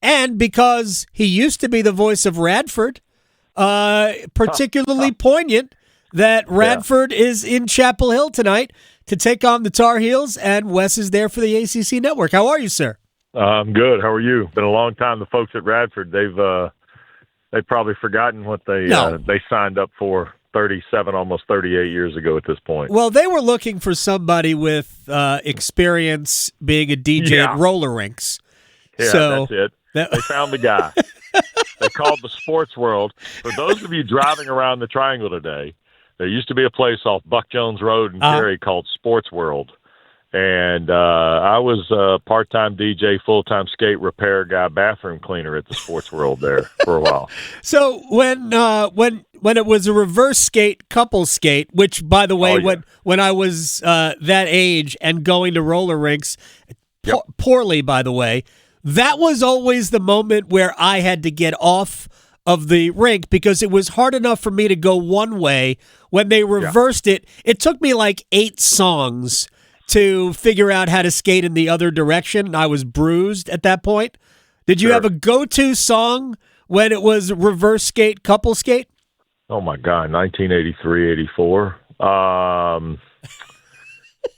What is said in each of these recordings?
And because he used to be the voice of Radford, particularly poignant that Radford is in Chapel Hill tonight to take on the Tar Heels, and Wes is there for the ACC Network. How are you, sir? I'm good. How are you? Been a long time. The folks at Radford, they've probably forgotten what they signed up for 37, almost 38 years ago at this point. Well, they were looking for somebody with experience being a DJ at roller rinks. Yeah, so that's it. They found the guy. They called the Sports World. For those of you driving around the Triangle today, there used to be a place off Buck Jones Road in Cary called Sports World. And I was a part-time DJ, full-time skate repair guy, bathroom cleaner at the Sports World there for a while. So when it was a reverse skate, couple skate, which, by the way, when I was that age and going to roller rinks, poorly, by the way, that was always the moment where I had to get off of the rink because it was hard enough for me to go one way. When they reversed it, it took me like 8 songs to figure out how to skate in the other direction. I was bruised at that point. Did you have a go-to song when it was reverse skate, couple skate? Oh, my God, 1983, 84.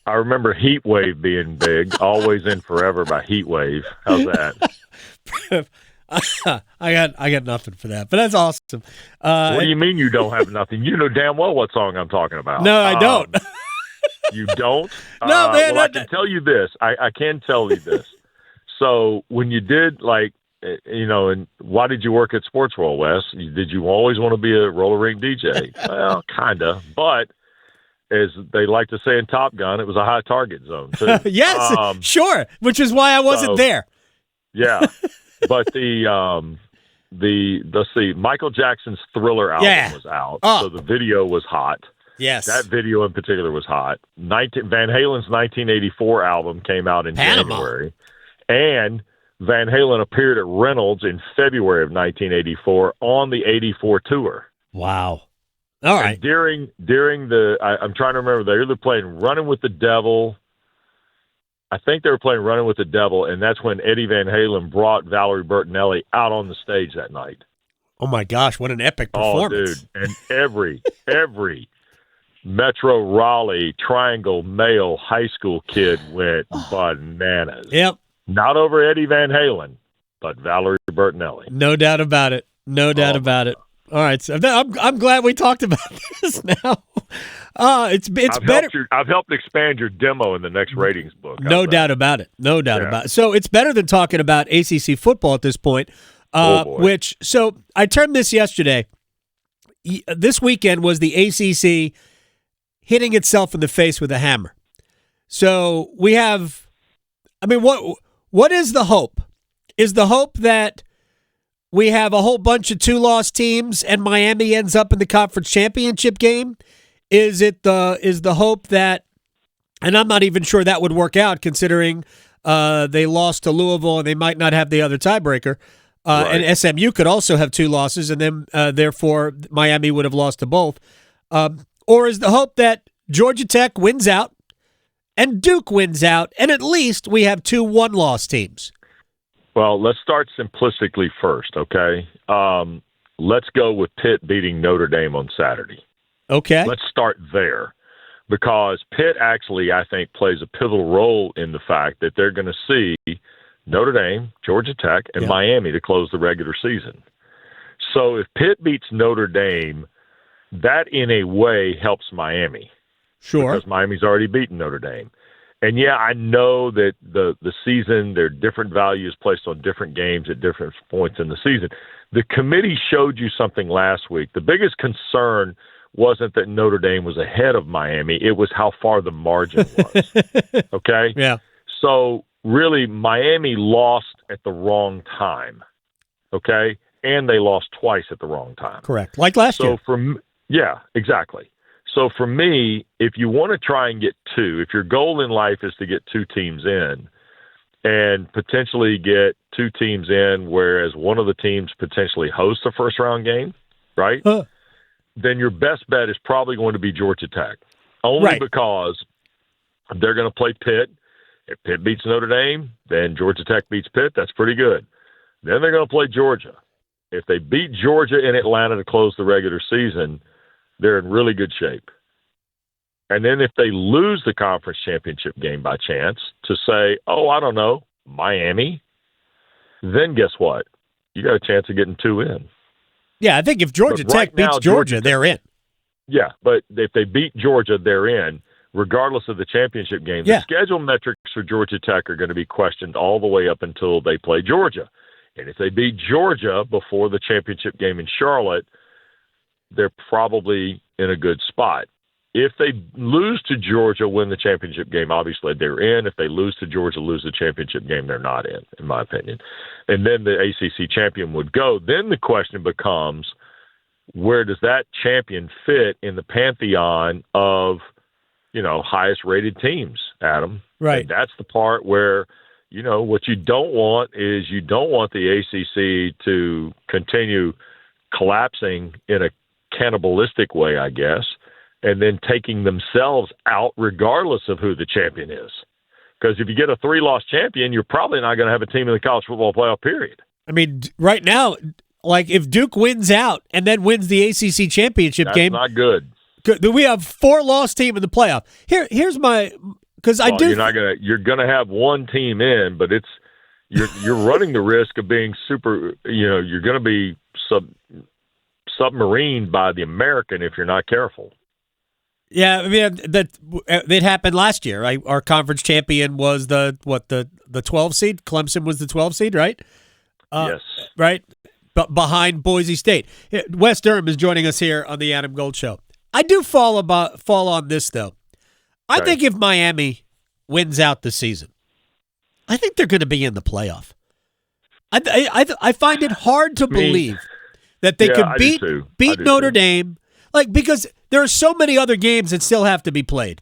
I remember Heat Wave being big. Always in Forever by Heat Wave. How's that? I got nothing for that, but that's awesome. What do you mean you don't have nothing? You know damn well what song I'm talking about. No, I don't. You don't? No, man. Well, I can tell you this. I can tell you this. So when you did, and why did you work at Sports World, Wes? Did you always want to be a roller rink DJ? Well, kind of. But as they like to say in Top Gun, it was a high target zone, too. Yes, sure, which is why I wasn't there. Yeah. But let's see, Michael Jackson's Thriller album was out, so the video was hot. Yes. That video in particular was hot. Van Halen's 1984 album came out in January, and Van Halen appeared at Reynolds in February of 1984 on the 84 tour. Wow. All right. And during I'm trying to remember, they were either playing Running with the Devil. I think they were playing Running with the Devil, and that's when Eddie Van Halen brought Valerie Bertinelli out on the stage that night. Oh, my gosh, what an epic performance. Oh, dude. And every Metro Raleigh Triangle male high school kid went bananas. Yep. Not over Eddie Van Halen, but Valerie Bertinelli. No doubt about it. No doubt about it. All right, so I'm glad we talked about this now. It's better. I've helped expand your demo in the next ratings book. No doubt about it. No doubt about it. So it's better than talking about ACC football at this point. So I termed this yesterday. This weekend was the ACC hitting itself in the face with a hammer. So we have. I mean, what is the hope? Is the hope that we have a whole bunch of 2-loss teams and Miami ends up in the conference championship game? Is the hope that, and I'm not even sure that would work out considering they lost to Louisville and they might not have the other tiebreaker. And SMU could also have 2 losses and then therefore Miami would have lost to both. Or is the hope that Georgia Tech wins out and Duke wins out and at least we have 2 1-loss teams? Well, let's start simplistically first, okay? Let's go with Pitt beating Notre Dame on Saturday. Okay. Let's start there because Pitt actually, I think, plays a pivotal role in the fact that they're going to see Notre Dame, Georgia Tech, and Miami to close the regular season. So if Pitt beats Notre Dame, that in a way helps Miami. Sure. Because Miami's already beaten Notre Dame. And, I know that the season, there are different values placed on different games at different points in the season. The committee showed you something last week. The biggest concern wasn't that Notre Dame was ahead of Miami. It was how far the margin was. Okay? Yeah. So, really, Miami lost at the wrong time. Okay? And they lost twice at the wrong time. Correct. Like last year. Yeah, exactly. So for me, if you want to try and get 2, if your goal in life is to get 2 teams in and potentially get 2 teams in, whereas one of the teams potentially hosts a first-round game, right? Then your best bet is probably going to be Georgia Tech, only because they're going to play Pitt. If Pitt beats Notre Dame, then Georgia Tech beats Pitt. That's pretty good. Then they're going to play Georgia. If they beat Georgia in Atlanta to close the regular season, they're in really good shape. And then if they lose the conference championship game by chance to say, oh, I don't know, Miami, then guess what? You got a chance of getting 2 in. Yeah, I think if Georgia Tech beats Georgia, they're in. Yeah, but if they beat Georgia, they're in, regardless of the championship game. The schedule metrics for Georgia Tech are going to be questioned all the way up until they play Georgia. And if they beat Georgia before the championship game in Charlotte, they're probably in a good spot. If they lose to Georgia, win the championship game, obviously they're in. If they lose to Georgia, lose the championship game, they're not in my opinion. And then the ACC champion would go. Then the question becomes, where does that champion fit in the pantheon of, highest rated teams, Adam? Right. And that's the part where, what you don't want is you don't want the ACC to continue collapsing in a cannibalistic way, I guess, and then taking themselves out regardless of who the champion is. Because if you get a 3-loss champion, you're probably not going to have a team in the college football playoff, period. I mean, right now, like if Duke wins out and then wins the ACC championship game. That's not good. We have 4-loss team in the playoff. Here's my – because I do – You're going to have one team in, but you're running the risk of being super – you're going to be submarined by the American if you're not careful. Yeah, I mean that happened last year. Right? Our conference champion was the 12 seed. Clemson was the 12 seed, right? Yes. Right, but behind Boise State. Wes Durham is joining us here on the Adam Gold Show. I do fall on this though. I think if Miami wins out the season, I think they're going to be in the playoff. I find it hard to believe that they could beat Notre Dame. Like, because there are so many other games that still have to be played.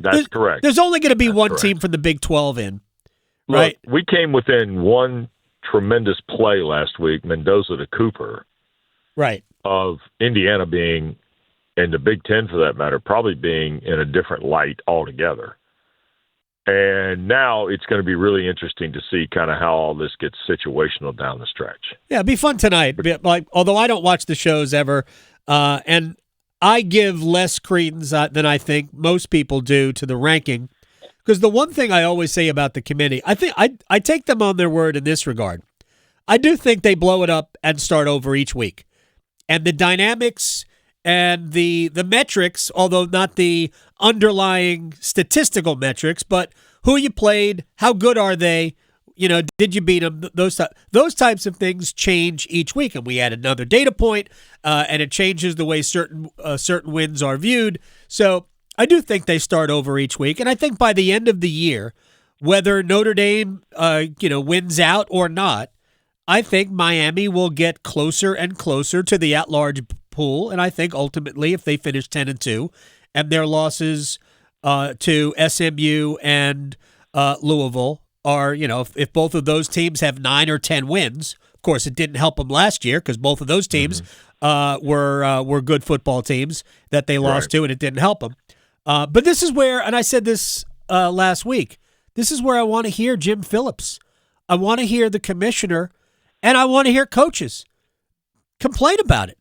That's correct. There's only going to be one team from the Big 12 in, right? Look, we came within one tremendous play last week, Mendoza to Cooper, right, of Indiana being, and the Big Ten for that matter, probably being in a different light altogether. And now it's going to be really interesting to see kind of how all this gets situational down the stretch. Yeah, it'd be fun tonight. Like, although I don't watch the shows ever, and I give less credence than I think most people do to the ranking, because the one thing I always say about the committee, I think I take them on their word in this regard. I do think they blow it up and start over each week, and the dynamics and the metrics, although not the underlying statistical metrics, but who you played, how good are they, did you beat them? Those types of things change each week, and we add another data point, and it changes the way certain wins are viewed. So I do think they start over each week, and I think by the end of the year, whether Notre Dame wins out or not, I think Miami will get closer and closer to the at-large pool, and I think ultimately if they finish 10-2 and their losses to SMU and Louisville are, if both of those teams have 9 or 10 wins, of course it didn't help them last year because both of those teams were good football teams that they lost to, and it didn't help them. But this is where, and I said this last week, this is where I want to hear Jim Phillips. I want to hear the commissioner, and I want to hear coaches complain about it.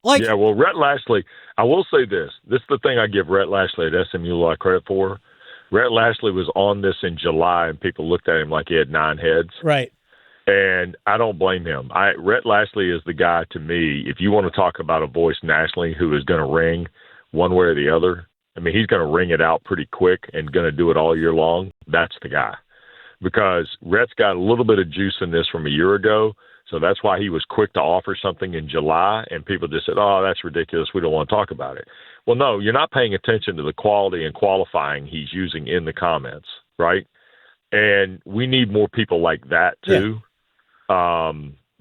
Well, Rhett Lashley, I will say this. This is the thing I give Rhett Lashley at SMU a lot of credit for. Rhett Lashley was on this in July, and people looked at him like he had 9 heads. Right. And I don't blame him. Rhett Lashley is the guy, to me, if you want to talk about a voice nationally who is going to ring one way or the other, I mean, he's going to ring it out pretty quick and going to do it all year long. That's the guy. Because Rhett's got a little bit of juice in this from a year ago, so that's why he was quick to offer something in July, and people just said, oh, that's ridiculous. We don't want to talk about it. Well, no, you're not paying attention to the quality and qualifying he's using in the comments, right? And we need more people like that, too,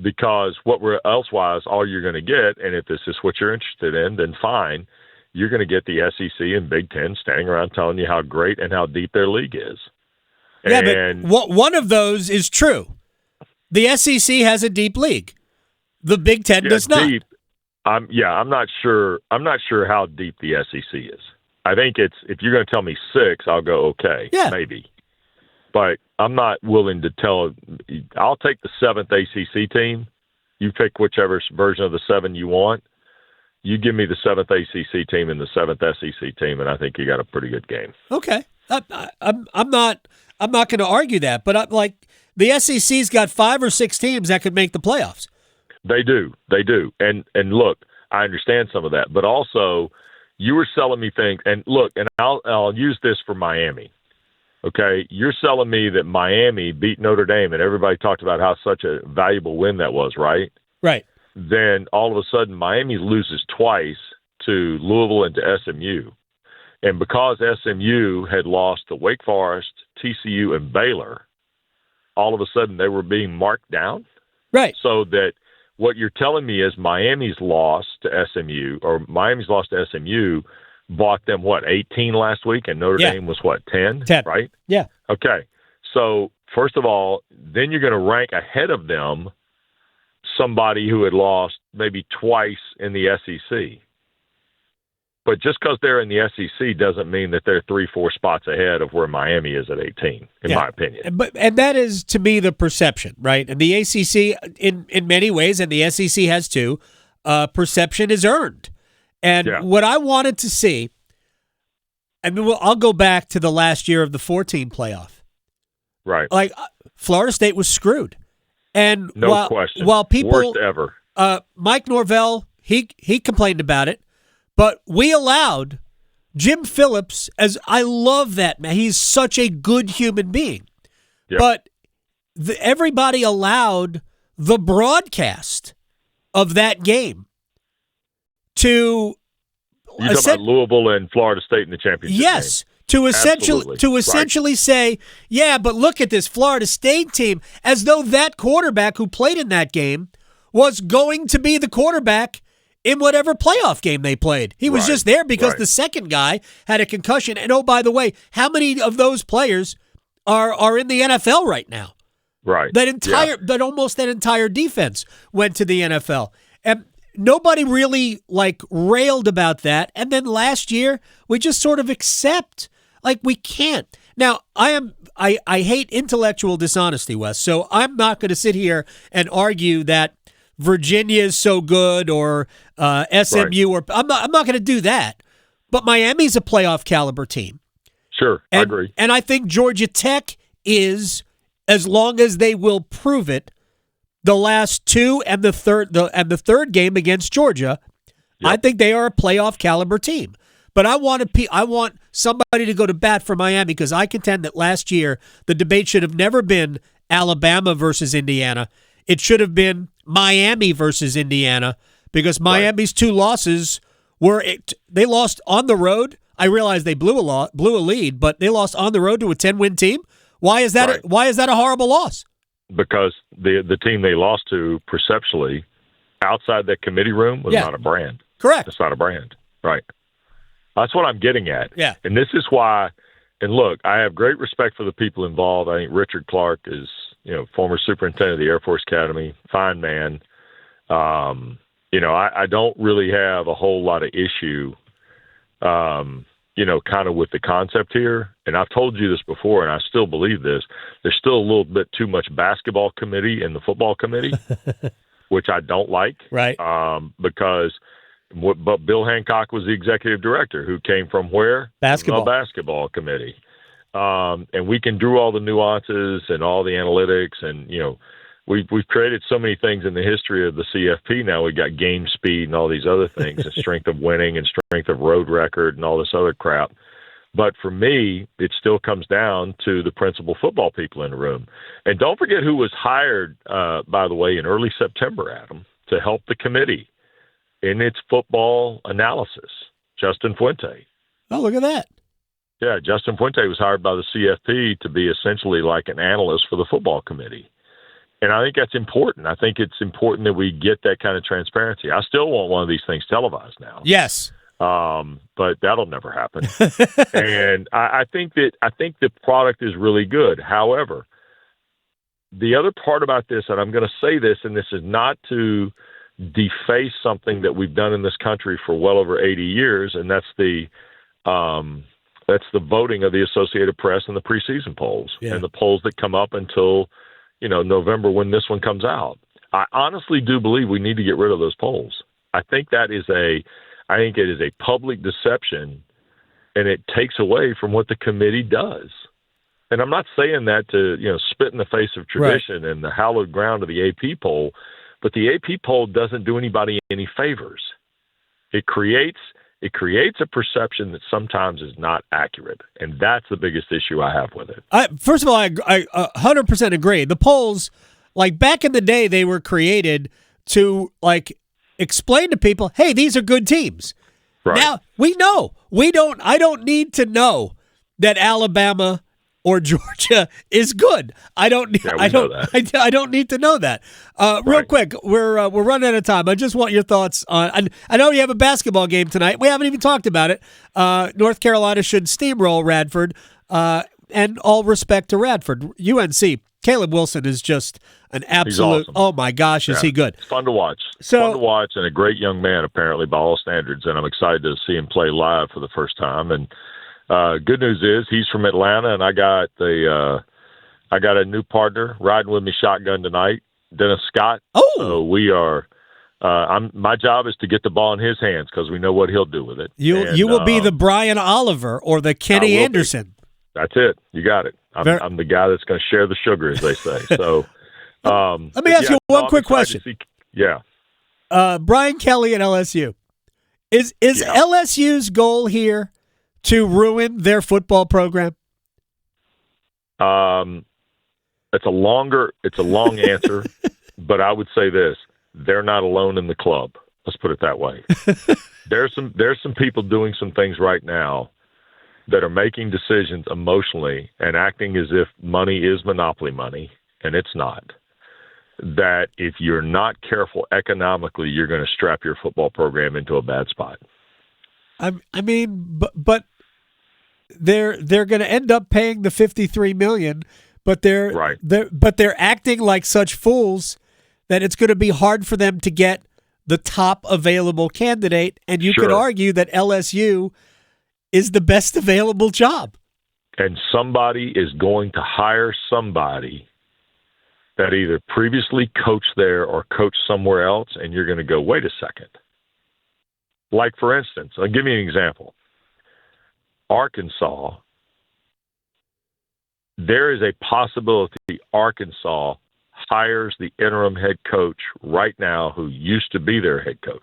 because elsewise all you're going to get, and if this is what you're interested in, then fine, you're going to get the SEC and Big Ten standing around telling you how great and how deep their league is. Yeah, but one of those is true. The SEC has a deep league. The Big Ten does not. Deep. I'm not sure. I'm not sure how deep the SEC is. I think if you're going to tell me 6, I'll go okay, maybe. But I'm not willing to tell. I'll take the 7th ACC team. You pick whichever version of the 7 you want. You give me the 7th ACC team and the 7th SEC team, and I think you got a pretty good game. Okay, I'm not going to argue that, but the SEC's got 5 or 6 teams that could make the playoffs. They do, and look, I understand some of that, but also you were selling me things, and look, and I'll use this for Miami. Okay, you're selling me that Miami beat Notre Dame, and everybody talked about how such a valuable win that was, right? Right. Then all of a sudden Miami loses twice to Louisville and to SMU. And because SMU had lost to Wake Forest, TCU, and Baylor, all of a sudden they were being marked down. Right. So that what you're telling me is Miami's loss to SMU bought them, 18 last week, and Notre Dame was, 10, right? Yeah. Okay. So, first of all, then you're going to rank ahead of them somebody who had lost maybe twice in the SEC. But just because they're in the SEC doesn't mean that they're 3-4 spots ahead of where Miami is at 18, in my opinion. And that is, to me, the perception, right? And the ACC, in many ways, and the SEC has too, perception is earned. And what I wanted to see, I'll go back to the last year of the 14 playoff. Right. Like, Florida State was screwed. And no question. While people, worst ever. Mike Norvell, he complained about it, but we allowed Jim Phillips, as I love that man. He's such a good human being. Yep. But everybody allowed the broadcast of that game to you talking about Louisville and Florida State in the championship yes game. to essentially say, yeah, but look at this Florida State team, as though that quarterback who played in that game was going to be the quarterback in whatever playoff game they played. He was just there because the second guy had a concussion. And oh, by the way, how many of those players are in the NFL right now? Right. That almost that entire defense went to the NFL. And nobody really railed about that. And then last year, we just sort of accept, we can't. Now, I hate intellectual dishonesty, Wes, so I'm not going to sit here and argue that Virginia is so good or SMU or I'm not going to do that. But Miami's a playoff caliber team. Sure, I agree. And I think Georgia Tech is, as long as they will prove it, the last two and the third game against Georgia, I think they are a playoff caliber team. But I want somebody to go to bat for Miami, because I contend that last year the debate should have never been Alabama versus Indiana. It should have been Miami versus Indiana, because Miami's two losses they lost on the road. I realize they blew a lead, but they lost on the road to a 10-win team. Why is that? Why is that a horrible loss? Because the team they lost to, perceptually, outside that committee room, was not a brand. Correct. It's not a brand. Right. That's what I'm getting at. Yeah. And this is why, and look, I have great respect for the people involved. I think Richard Clark is, former superintendent of the Air Force Academy, fine man. I don't really have a whole lot of issue, kind of with the concept here. And I've told you this before, and I still believe this. There's still a little bit too much basketball committee in the football committee, which I don't like. Right. Because but Bill Hancock was the executive director, who came from where? Basketball. The basketball committee. And we can do all the nuances and all the analytics, and we've created so many things in the history of the CFP. Now we got game speed and all these other things, and strength of winning and strength of road record and all this other crap. But for me, it still comes down to the principal football people in the room. And don't forget who was hired, by the way, in early September, Adam, to help the committee in its football analysis. Justin Fuente. Oh, look at that. Yeah, Justin Fuente was hired by the CFP to be essentially like an analyst for the football committee. And I think that's important. I think it's important that we get that kind of transparency. I still want one of these things televised now. Yes. But that'll never happen. And I think the product is really good. However, the other part about this, and I'm going to say this, and this is not to deface something that we've done in this country for well over 80 years, and that's the That's the voting of the Associated Press and the preseason polls and the polls that come up until, November when this one comes out. I honestly do believe we need to get rid of those polls. I think it is a public deception, and it takes away from what the committee does. And I'm not saying that to, spit in the face of tradition and the hallowed ground of the AP poll, but the AP poll doesn't do anybody any favors. It creates a perception that sometimes is not accurate, and that's the biggest issue I have with it. First of all, I 100% agree. The polls, like back in the day, they were created to explain to people, hey, these are good teams. Right. Now we know. I don't need to know that Alabama or Georgia is good. I don't need to know that. Real quick, we're running out of time. I just want your thoughts on. I know you have a basketball game tonight. We haven't even talked about it. North Carolina should steamroll Radford, and all respect to Radford. UNC. Caleb Wilson is just an absolute. Awesome. Oh my gosh, is he good? It's fun to watch. Fun to watch, and a great young man apparently by all standards. And I'm excited to see him play live for the first time. And good news is he's from Atlanta, and I got a new partner riding with me shotgun tonight, Dennis Scott. Oh, so we are. My job is to get the ball in his hands because we know what he'll do with it. You will be the Brian Oliver or the Kenny Anderson. That's it. You got it. I'm the guy that's going to share the sugar, as they say. So let me ask you one quick question. Brian Kelly at LSU. Is LSU's goal here to ruin their football program? It's a long answer, but I would say this: they're not alone in the club. Let's put it that way. There's some people doing some things right now that are making decisions emotionally and acting as if money is monopoly money, and it's not. That if you're not careful economically, you're going to strap your football program into a bad spot. I mean, but they're going to end up paying the $53 million, but they're acting like such fools that it's going to be hard for them to get the top available candidate. And you could argue that LSU is the best available job. And somebody is going to hire somebody that either previously coached there or coached somewhere else, and you're going to go, wait a second. Like, for instance, I'll give you an example. Arkansas, there is a possibility Arkansas hires the interim head coach right now who used to be their head coach.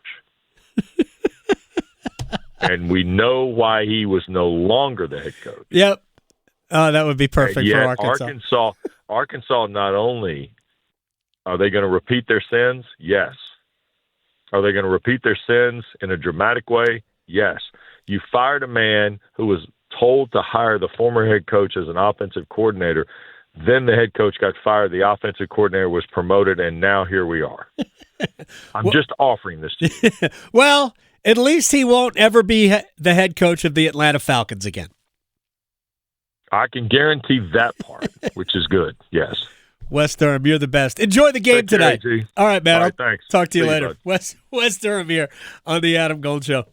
And we know why he was no longer the head coach. Yep. Oh, that would be perfect for Arkansas. Arkansas, not only are they going to repeat their sins? Yes. Are they going to repeat their sins in a dramatic way? Yes. You fired a man who was told to hire the former head coach as an offensive coordinator. Then the head coach got fired. The offensive coordinator was promoted, and now here we are. I'm just offering this to you. Well, at least he won't ever be the head coach of the Atlanta Falcons again. I can guarantee that part, which is good. Yes. Wes Durham, you're the best. Enjoy the game tonight. All right, man. All right, thanks. Talk to you See later. Wes Durham here on the Adam Gold Show.